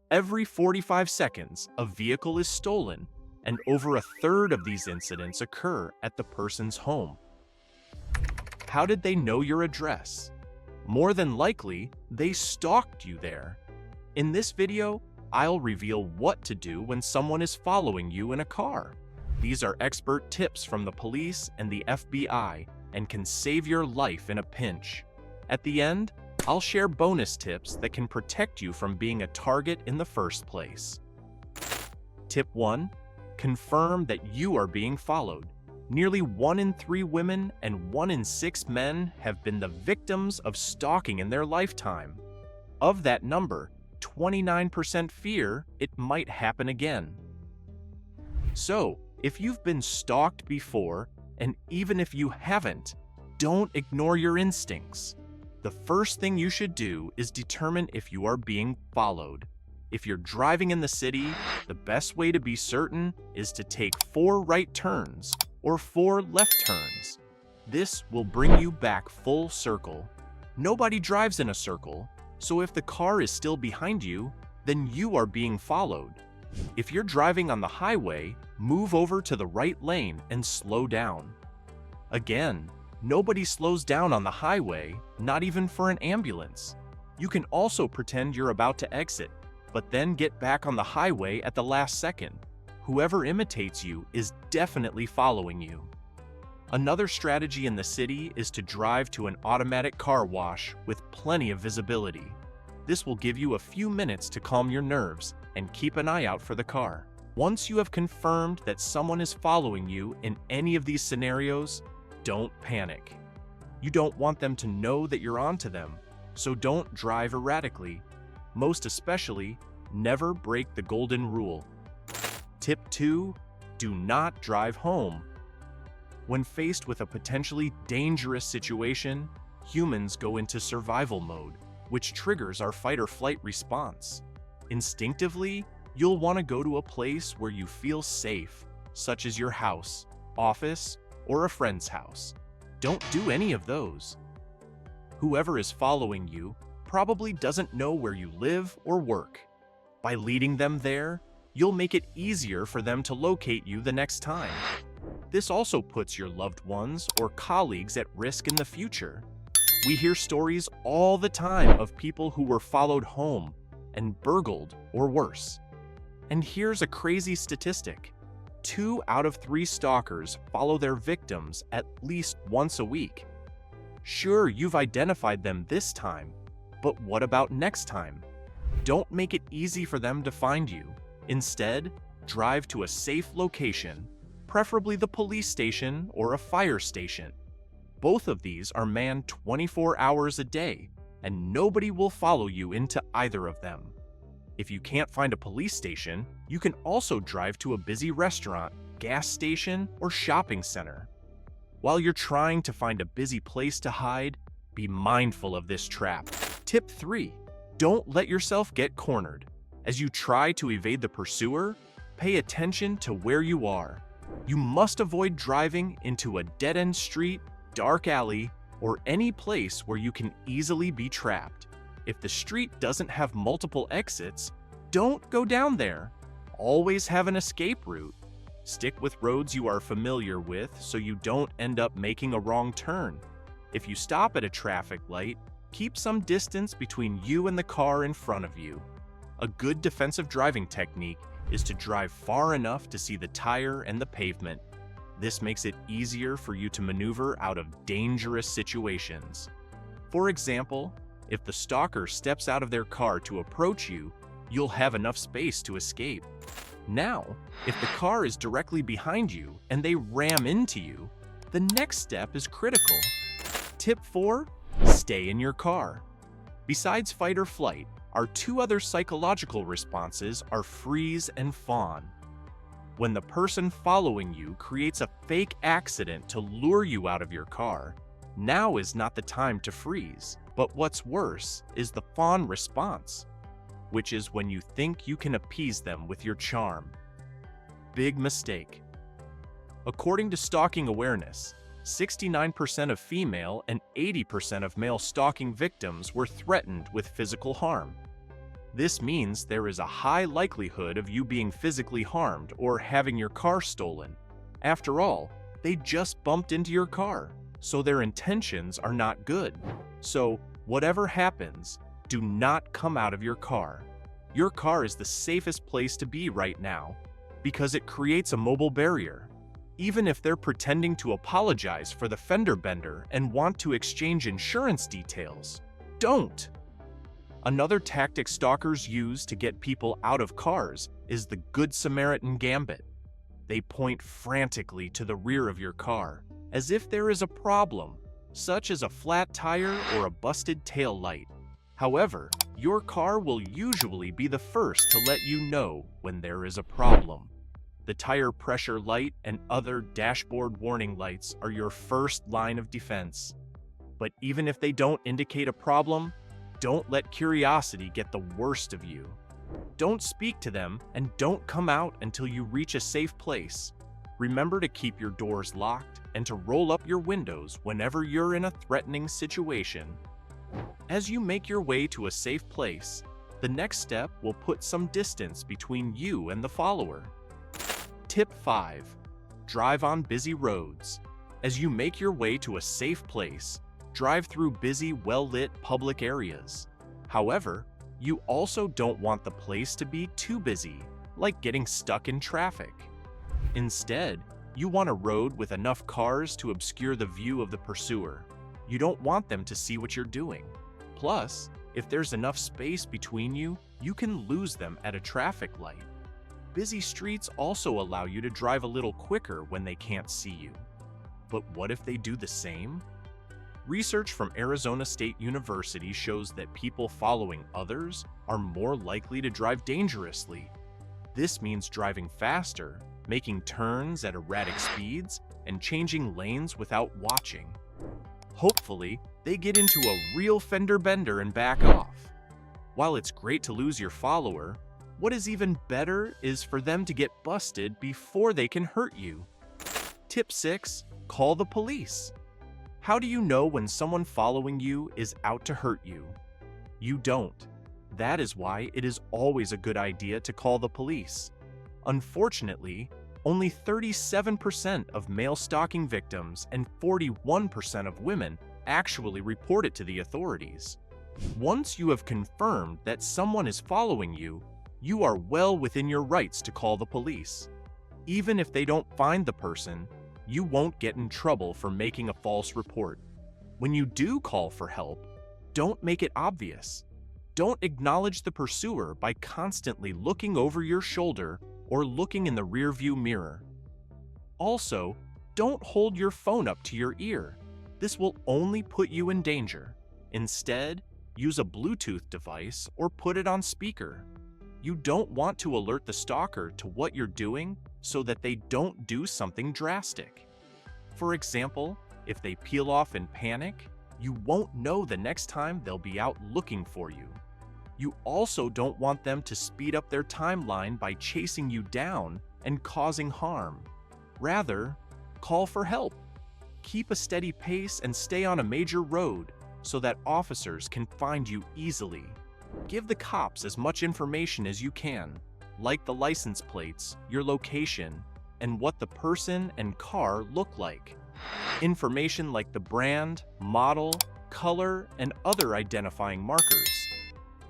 Every 45 seconds, a vehicle is stolen, and over a third of these incidents occur at the person's home. How did they know your address? More than likely, they stalked you there. In this video, I'll reveal what to do when someone is following you in a car. These are expert tips from the police and the FBI and can save your life in a pinch. At the end, I'll share bonus tips that can protect you from being a target in the first place. Tip 1. Confirm that you are being followed. Nearly 1 in 3 women and 1 in 6 men have been the victims of stalking in their lifetime. Of that number, 29% fear it might happen again. So, if you've been stalked before, and even if you haven't, don't ignore your instincts. The first thing you should do is determine if you are being followed. If you're driving in the city, the best way to be certain is to take 4 right turns or 4 left turns. This will bring you back full circle. Nobody drives in a circle, so if the car is still behind you, then you are being followed. If you're driving on the highway, move over to the right lane and slow down. Again, nobody slows down on the highway, not even for an ambulance. You can also pretend you're about to exit, but then get back on the highway at the last second. Whoever imitates you is definitely following you. Another strategy in the city is to drive to an automatic car wash with plenty of visibility. This will give you a few minutes to calm your nerves and keep an eye out for the car. Once you have confirmed that someone is following you in any of these scenarios, don't panic. You don't want them to know that you're onto them, so don't drive erratically. Most especially, never break the golden rule. Tip 2. Do not drive home. When faced with a potentially dangerous situation, humans go into survival mode, which triggers our fight-or-flight response. Instinctively, you'll want to go to a place where you feel safe, such as your house, office, or a friend's house. Don't do any of those. Whoever is following you probably doesn't know where you live or work. By leading them there, you'll make it easier for them to locate you the next time. This also puts your loved ones or colleagues at risk in the future. We hear stories all the time of people who were followed home and burgled or worse. And here's a crazy statistic. 2 out of 3 stalkers follow their victims at least once a week. Sure, you've identified them this time, but what about next time? Don't make it easy for them to find you. Instead, drive to a safe location, preferably the police station or a fire station. Both of these are manned 24 hours a day, and nobody will follow you into either of them. If you can't find a police station, you can also drive to a busy restaurant, gas station, or shopping center. While you're trying to find a busy place to hide, be mindful of this trap. Tip 3. Don't let yourself get cornered. As you try to evade the pursuer, pay attention to where you are. You must avoid driving into a dead-end street, dark alley, or any place where you can easily be trapped. If the street doesn't have multiple exits, don't go down there. Always have an escape route. Stick with roads you are familiar with so you don't end up making a wrong turn. If you stop at a traffic light, keep some distance between you and the car in front of you. A good defensive driving technique is to drive far enough to see the tire and the pavement. This makes it easier for you to maneuver out of dangerous situations. For example, if the stalker steps out of their car to approach you, you'll have enough space to escape. Now, if the car is directly behind you and they ram into you, the next step is critical. Tip 4. Stay in your car. Besides fight or flight, our 2 other psychological responses are freeze and fawn. When the person following you creates a fake accident to lure you out of your car, now is not the time to freeze. But what's worse is the fawn response, which is when you think you can appease them with your charm. Big mistake. According to Stalking Awareness, 69% of female and 80% of male stalking victims were threatened with physical harm. This means there is a high likelihood of you being physically harmed or having your car stolen. After all, they just bumped into your car, so their intentions are not good. So, whatever happens, do not come out of your car. Your car is the safest place to be right now because it creates a mobile barrier. Even if they're pretending to apologize for the fender bender and want to exchange insurance details, don't. Another tactic stalkers use to get people out of cars is the Good Samaritan gambit. They point frantically to the rear of your car, as if there is a problem, such as a flat tire or a busted tail light. However, your car will usually be the first to let you know when there is a problem. The tire pressure light and other dashboard warning lights are your first line of defense. But even if they don't indicate a problem, don't let curiosity get the worst of you. Don't speak to them and don't come out until you reach a safe place. Remember to keep your doors locked and to roll up your windows whenever you're in a threatening situation. As you make your way to a safe place, the next step will put some distance between you and the follower. Tip 5. Drive on busy roads. As you make your way to a safe place, drive through busy, well-lit public areas. However, you also don't want the place to be too busy, like getting stuck in traffic. Instead, you want a road with enough cars to obscure the view of the pursuer. You don't want them to see what you're doing. Plus, if there's enough space between you, you can lose them at a traffic light. Busy streets also allow you to drive a little quicker when they can't see you. But what if they do the same? Research from Arizona State University shows that people following others are more likely to drive dangerously. This means driving faster, making turns at erratic speeds, and changing lanes without watching. Hopefully, they get into a real fender bender and back off. While it's great to lose your follower, what is even better is for them to get busted before they can hurt you. Tip 6. Call the police. How do you know when someone following you is out to hurt you? You don't. That is why it is always a good idea to call the police. Unfortunately, only 37% of male stalking victims and 41% of women actually report it to the authorities. Once you have confirmed that someone is following you, you are well within your rights to call the police. Even if they don't find the person, you won't get in trouble for making a false report. When you do call for help, don't make it obvious. Don't acknowledge the pursuer by constantly looking over your shoulder or looking in the rearview mirror. Also, don't hold your phone up to your ear. This will only put you in danger. Instead, use a Bluetooth device or put it on speaker. You don't want to alert the stalker to what you're doing so that they don't do something drastic. For example, if they peel off in panic, you won't know the next time they'll be out looking for you. You also don't want them to speed up their timeline by chasing you down and causing harm. Rather, call for help. Keep a steady pace and stay on a major road so that officers can find you easily. Give the cops as much information as you can, like the license plates, your location, and what the person and car look like. Information like the brand, model, color, and other identifying markers.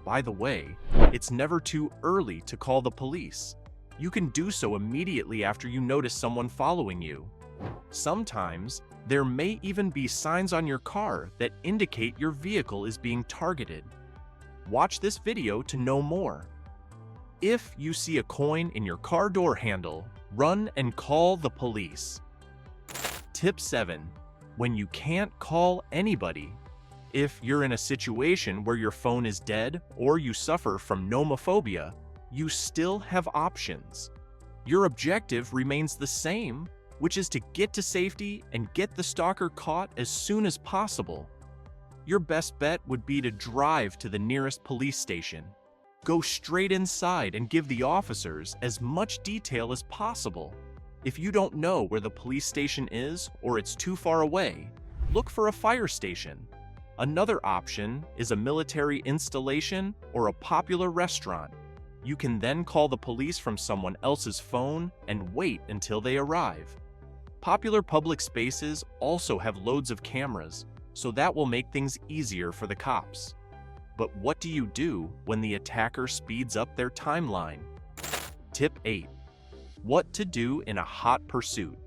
By the way, it's never too early to call the police. You can do so immediately after you notice someone following you. Sometimes, there may even be signs on your car that indicate your vehicle is being targeted. Watch this video to know more. If you see a coin in your car door handle, run and call the police. Tip 7. When you can't call anybody. If you're in a situation where your phone is dead or you suffer from nomophobia, you still have options. Your objective remains the same, which is to get to safety and get the stalker caught as soon as possible. Your best bet would be to drive to the nearest police station. Go straight inside and give the officers as much detail as possible. If you don't know where the police station is or it's too far away, look for a fire station. Another option is a military installation or a popular restaurant. You can then call the police from someone else's phone and wait until they arrive. Popular public spaces also have loads of cameras, so that will make things easier for the cops. But what do you do when the attacker speeds up their timeline? Tip 8. What to do in a hot pursuit.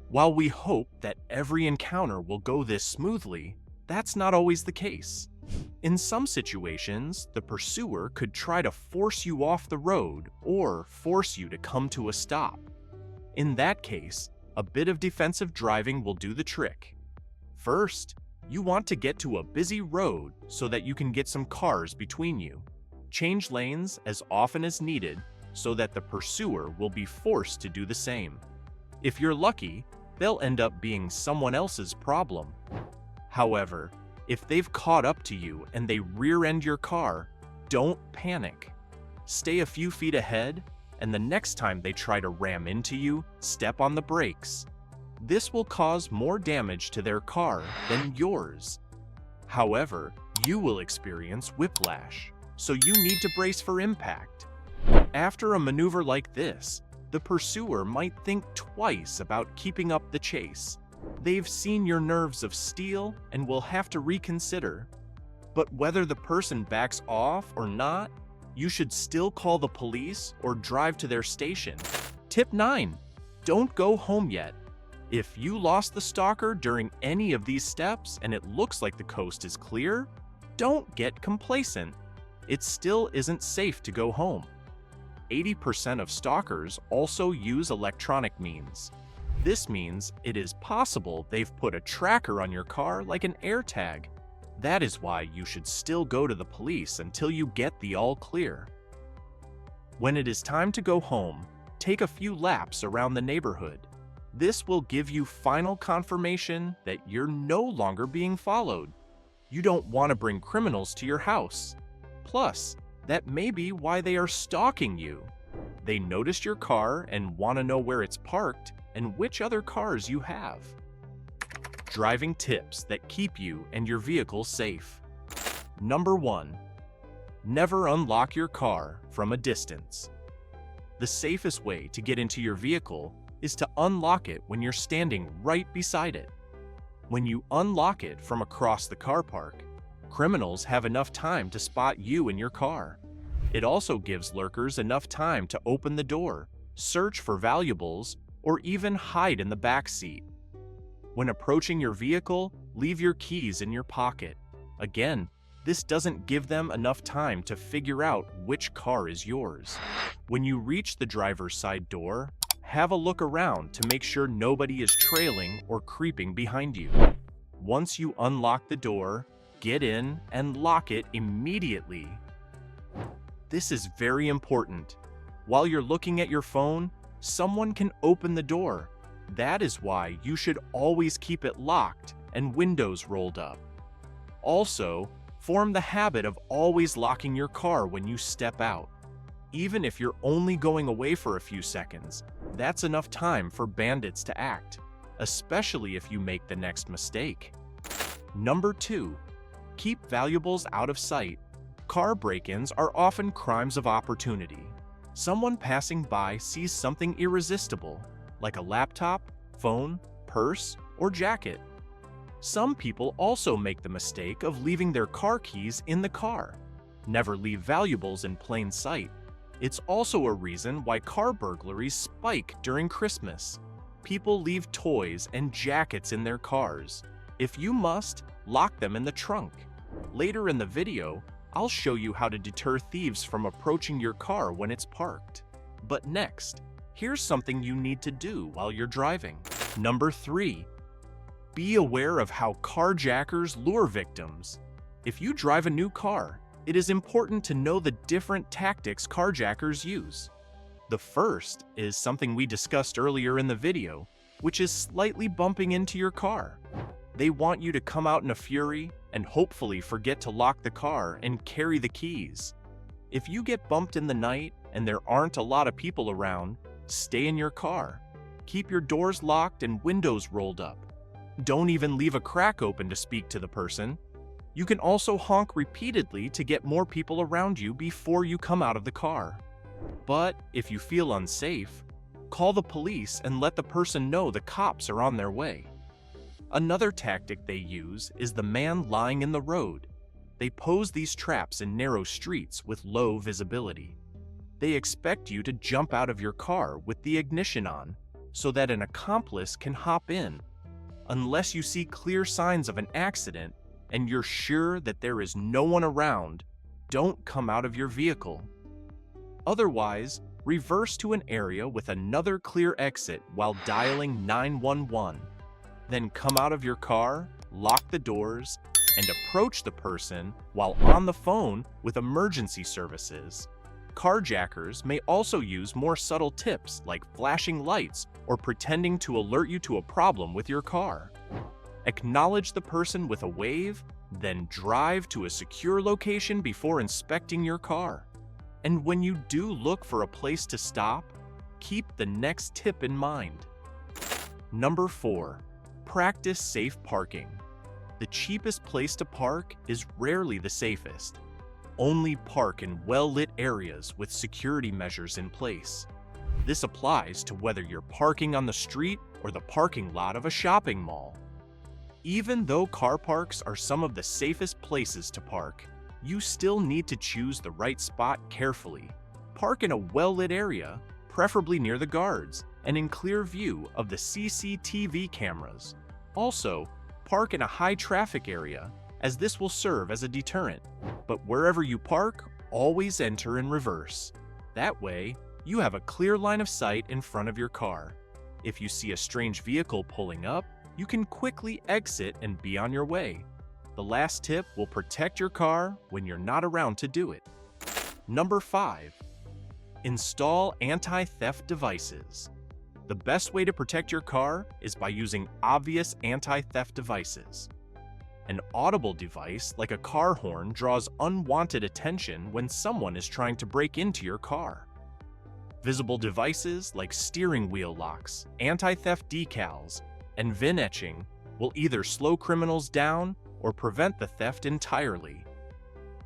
While we hope that every encounter will go this smoothly, that's not always the case. In some situations, the pursuer could try to force you off the road or force you to come to a stop. In that case, a bit of defensive driving will do the trick. First, you want to get to a busy road so that you can get some cars between you. Change lanes as often as needed so that the pursuer will be forced to do the same. If you're lucky, they'll end up being someone else's problem. However, if they've caught up to you and they rear-end your car, don't panic. Stay a few feet ahead, and the next time they try to ram into you, step on the brakes. This will cause more damage to their car than yours. However, you will experience whiplash, so you need to brace for impact. After a maneuver like this, the pursuer might think twice about keeping up the chase. They've seen your nerves of steel and will have to reconsider. But whether the person backs off or not, you should still call the police or drive to their station. Tip 9. Don't go home yet. If you lost the stalker during any of these steps and it looks like the coast is clear, don't get complacent. It still isn't safe to go home. 80% of stalkers also use electronic means. This means it is possible they've put a tracker on your car like an AirTag. That is why you should still go to the police until you get the all clear. When it is time to go home, take a few laps around the neighborhood. This will give you final confirmation that you're no longer being followed. You don't want to bring criminals to your house. Plus, that may be why they are stalking you. They noticed your car and want to know where it's parked and which other cars you have. Driving tips that keep you and your vehicle safe. Number 1. Never unlock your car from a distance. The safest way to get into your vehicle is to unlock it when you're standing right beside it. When you unlock it from across the car park, criminals have enough time to spot you in your car. It also gives lurkers enough time to open the door, search for valuables, or even hide in the back seat. When approaching your vehicle, leave your keys in your pocket. Again, this doesn't give them enough time to figure out which car is yours. When you reach the driver's side door, have a look around to make sure nobody is trailing or creeping behind you. Once you unlock the door, get in and lock it immediately. This is very important. While you're looking at your phone, someone can open the door. That is why you should always keep it locked and windows rolled up. Also, form the habit of always locking your car when you step out. Even if you're only going away for a few seconds, that's enough time for bandits to act, especially if you make the next mistake. Number 2. Keep valuables out of sight. Car break-ins are often crimes of opportunity. Someone passing by sees something irresistible, like a laptop, phone, purse, or jacket. Some people also make the mistake of leaving their car keys in the car. Never leave valuables in plain sight. It's also a reason why car burglaries spike during Christmas. People leave toys and jackets in their cars. If you must, lock them in the trunk. Later in the video, I'll show you how to deter thieves from approaching your car when it's parked. But next, here's something you need to do while you're driving. Number 3. Be aware of how carjackers lure victims. If you drive a new car, it is important to know the different tactics carjackers use. The first is something we discussed earlier in the video, which is slightly bumping into your car. They want you to come out in a fury and hopefully forget to lock the car and carry the keys. If you get bumped in the night and there aren't a lot of people around, stay in your car. Keep your doors locked and windows rolled up. Don't even leave a crack open to speak to the person. You can also honk repeatedly to get more people around you before you come out of the car. But if you feel unsafe, call the police and let the person know the cops are on their way. Another tactic they use is the man lying in the road. They pose these traps in narrow streets with low visibility. They expect you to jump out of your car with the ignition on so that an accomplice can hop in. Unless you see clear signs of an accident and you're sure that there is no one around, don't come out of your vehicle. Otherwise, reverse to an area with another clear exit while dialing 911. Then come out of your car, lock the doors, and approach the person while on the phone with emergency services. Carjackers may also use more subtle tips like flashing lights or pretending to alert you to a problem with your car. Acknowledge the person with a wave, then drive to a secure location before inspecting your car. And when you do look for a place to stop, keep the next tip in mind. Number 4. Practice safe parking. The cheapest place to park is rarely the safest. Only park in well-lit areas with security measures in place. This applies to whether you're parking on the street or the parking lot of a shopping mall. Even though car parks are some of the safest places to park, you still need to choose the right spot carefully. Park in a well-lit area, preferably near the guards, and in clear view of the CCTV cameras. Also, park in a high-traffic area, as this will serve as a deterrent. But wherever you park, always enter in reverse. That way, you have a clear line of sight in front of your car. If you see a strange vehicle pulling up, you can quickly exit and be on your way. The last tip will protect your car when you're not around to do it. Number 5. Install anti-theft devices. The best way to protect your car is by using obvious anti-theft devices. An audible device like a car horn draws unwanted attention when someone is trying to break into your car. Visible devices like steering wheel locks, anti-theft decals, and VIN etching will either slow criminals down or prevent the theft entirely.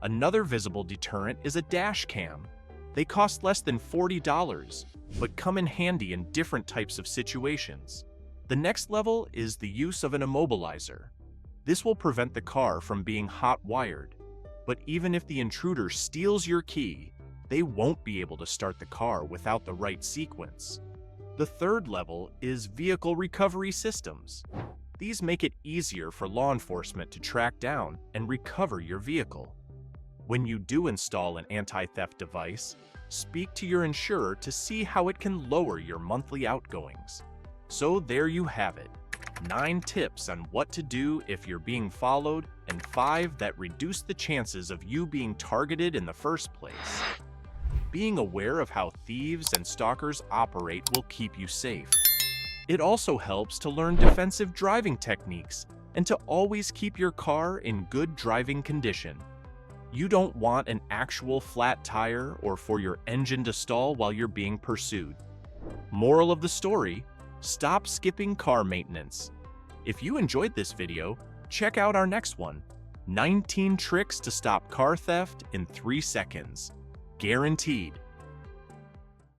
Another visible deterrent is a dash cam. They cost less than $40, but come in handy in different types of situations. The next level is the use of an immobilizer. This will prevent the car from being hot-wired, but even if the intruder steals your key, they won't be able to start the car without the right sequence. The third level is vehicle recovery systems. These make it easier for law enforcement to track down and recover your vehicle. When you do install an anti-theft device, speak to your insurer to see how it can lower your monthly outgoings. So there you have it. 9 tips on what to do if you're being followed, and 5 that reduce the chances of you being targeted in the first place. Being aware of how thieves and stalkers operate will keep you safe. It also helps to learn defensive driving techniques and to always keep your car in good driving condition. You don't want an actual flat tire or for your engine to stall while you're being pursued. Moral of the story: stop skipping car maintenance. If you enjoyed this video, check out our next one: 19 tricks to stop car theft in 3 seconds. Guaranteed.